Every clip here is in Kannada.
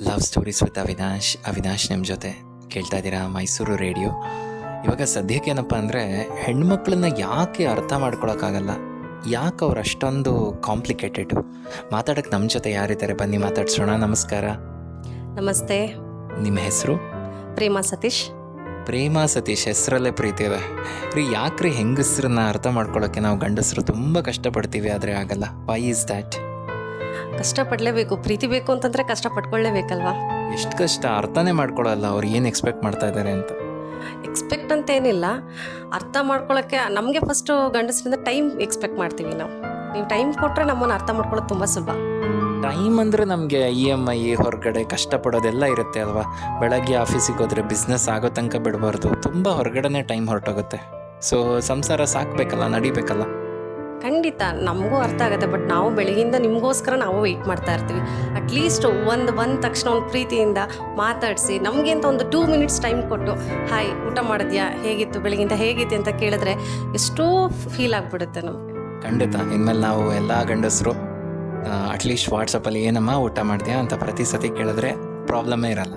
ಲವ್ ಸ್ಟೋರೀಸ್ ವಿತ್ ಅವಿನಾಶ್ ನಿಮ್ಮ ಜೊತೆ ಕೇಳ್ತಾ ಇದ್ದೀರಾ ಮೈಸೂರು ರೇಡಿಯೋ. ಇವಾಗ ಸದ್ಯಕ್ಕೆ ಏನಪ್ಪ ಅಂದರೆ, ಹೆಣ್ಮಕ್ಳನ್ನ ಯಾಕೆ ಅರ್ಥ ಮಾಡ್ಕೊಳಕ್ಕಾಗಲ್ಲ, ಯಾಕೆ ಅವ್ರು ಅಷ್ಟೊಂದು ಕಾಂಪ್ಲಿಕೇಟೆಡು? ಮಾತಾಡೋಕ್ಕೆ ನಮ್ಮ ಜೊತೆ ಯಾರಿದ್ದಾರೆ, ಬನ್ನಿ ಮಾತಾಡ್ಸೋಣ. ನಮಸ್ಕಾರ. ನಮಸ್ತೆ. ನಿಮ್ಮ ಹೆಸರು? ಪ್ರೇಮಾ ಸತೀಶ್. ಪ್ರೇಮಾ ಸತೀಶ್, ಹೆಸರಲ್ಲೇ ಪ್ರೀತಿ ಇದೆ ರೀ. ಯಾಕ್ರಿ ಹೆಂಗಸ್ರನ್ನ ಅರ್ಥ ಮಾಡ್ಕೊಳ್ಳೋಕ್ಕೆ ನಾವು ಗಂಡಸರು ತುಂಬ ಕಷ್ಟಪಡ್ತೀವಿ, ಆದರೆ ಆಗಲ್ಲ? Why is that? ಕಷ್ಟಪಡಲೇಬೇಕು. ಪ್ರೀತಿ ಬೇಕು ಅಂತಂದರೆ ಕಷ್ಟಪಟ್ಕೊಳ್ಳೇಬೇಕಲ್ವಾ? ಎಷ್ಟು ಕಷ್ಟ, ಅರ್ಥನೇ ಮಾಡ್ಕೊಳ್ಳಲ್ಲ ಅವ್ರು ಏನು ಎಕ್ಸ್ಪೆಕ್ಟ್ ಮಾಡ್ತಾ ಇದ್ದಾರೆ ಅಂತ. ಎಕ್ಸ್ಪೆಕ್ಟ್ ಅಂತ ಏನಿಲ್ಲ, ಅರ್ಥ ಮಾಡ್ಕೊಳ್ಳೋಕ್ಕೆ ನಮಗೆ ಫಸ್ಟು ಗಂಡಸರಿಂದ ಟೈಮ್ ಎಕ್ಸ್ಪೆಕ್ಟ್ ಮಾಡ್ತೀವಿ ನಾವು. ನೀವು ಟೈಮ್ ಕೊಟ್ಟರೆ ನಮ್ಮನ್ನು ಅರ್ಥ ಮಾಡ್ಕೊಳ್ಳೋದು ತುಂಬ ಸುಲಭ. ಟೈಮ್ ಅಂದರೆ ನಮಗೆ EMI, ಹೊರಗಡೆ ಕಷ್ಟಪಡೋದೆಲ್ಲ ಇರುತ್ತೆ ಅಲ್ವಾ. ಬೆಳಗ್ಗೆ ಆಫೀಸಿಗೆ ಹೋದರೆ ಬಿಸ್ನೆಸ್ ಆಗೋ ತನಕ ಬಿಡಬಾರ್ದು, ತುಂಬ ಹೊರಗಡೆನೇ ಟೈಮ್ ಹೊರಟೋಗುತ್ತೆ. ಸೊ ಸಂಸಾರ ಸಾಕಬೇಕಲ್ಲ, ನಡಿಬೇಕಲ್ಲ. ಖಂಡಿತ ನಮಗೂ ಅರ್ಥ ಆಗುತ್ತೆ. ಬಟ್ ನಾವು ಬೆಳಗಿಂದ ನಿಮಗೋಸ್ಕರ ನಾವು ವೆಯ್ಟ್ ಮಾಡ್ತಾ ಇರ್ತೀವಿ. ಅಟ್ಲೀಸ್ಟ್ ಬಂದ ತಕ್ಷಣ ಒಂದು ಪ್ರೀತಿಯಿಂದ ಮಾತಾಡಿಸಿ, ನಮಗೆ ಅಂತ ಒಂದು 2 ಮಿನಿಟ್ಸ್ ಟೈಮ್ ಕೊಟ್ಟು, ಹಾಯ್ ಊಟ ಮಾಡಿದ್ಯಾ, ಹೇಗಿತ್ತು ಬೆಳಗಿಂದ, ಹೇಗಿತ್ತು ಅಂತ ಕೇಳಿದ್ರೆ ಎಷ್ಟೋ ಫೀಲ್ ಆಗಿಬಿಡುತ್ತೆ ನಮಗೆ. ಖಂಡಿತ. ಇನ್ಮೇಲೆ ನಾವು ಎಲ್ಲ ಗಂಡಸರು ಅಟ್ಲೀಸ್ಟ್ ವಾಟ್ಸಪ್ಪಲ್ಲಿ ಏನಮ್ಮ ಊಟ ಮಾಡಿದ್ಯಾ ಅಂತ ಪ್ರತಿ ಸತಿ ಕೇಳಿದ್ರೆ ಪ್ರಾಬ್ಲಮ್ಮೇ ಇರಲ್ಲ.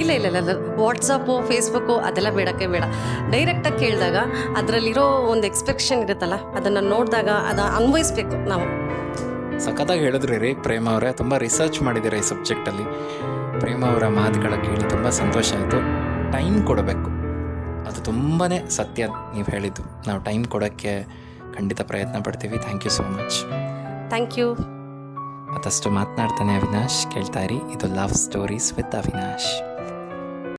ಇಲ್ಲ ವಾಟ್ಸಪ್ಪು, ಫೇಸ್ಬುಕ್ಕು ಅದೆಲ್ಲ ಬೇಡಕ್ಕೆ ಬೇಡ. ಡೈರೆಕ್ಟಾಗಿ ಕೇಳಿದಾಗ ಅದರಲ್ಲಿರೋ ಒಂದು ಎಕ್ಸ್ಪೆಕ್ಷನ್ ಇರುತ್ತಲ್ಲ, ಅದನ್ನು ನೋಡಿದಾಗ ಅದನ್ನು ಅನ್ವಯಿಸ್ಬೇಕು ನಾವು. ಸಖತ್ತಾಗಿ ಹೇಳಿದ್ರಿ ರೀ ಪ್ರೇಮ ಅವರೇ, ತುಂಬ ರಿಸರ್ಚ್ ಮಾಡಿದ್ದೀರಾ ಈ ಸಬ್ಜೆಕ್ಟಲ್ಲಿ. ಪ್ರೇಮ ಅವರ ಮಾತುಗಳ ಕೇಳಿ ತುಂಬ ಸಂತೋಷ ಆಯಿತು. ಟೈಮ್ ಕೊಡಬೇಕು, ಅದು ತುಂಬಾ ಸತ್ಯ ನೀವು ಹೇಳಿದ್ದು. ನಾವು ಟೈಮ್ ಕೊಡೋಕ್ಕೆ ಖಂಡಿತ ಪ್ರಯತ್ನ ಪಡ್ತೀವಿ. Thank you so much. Thank you. ಮತ್ತಷ್ಟು ಮಾತನಾಡ್ತಾನೆ ಅವಿನಾಶ್. ಕೇಳ್ತಾ ಇರಿ, ಇದು ಲವ್ ಸ್ಟೋರೀಸ್ ವಿತ್ ಅವಿನಾಶ್.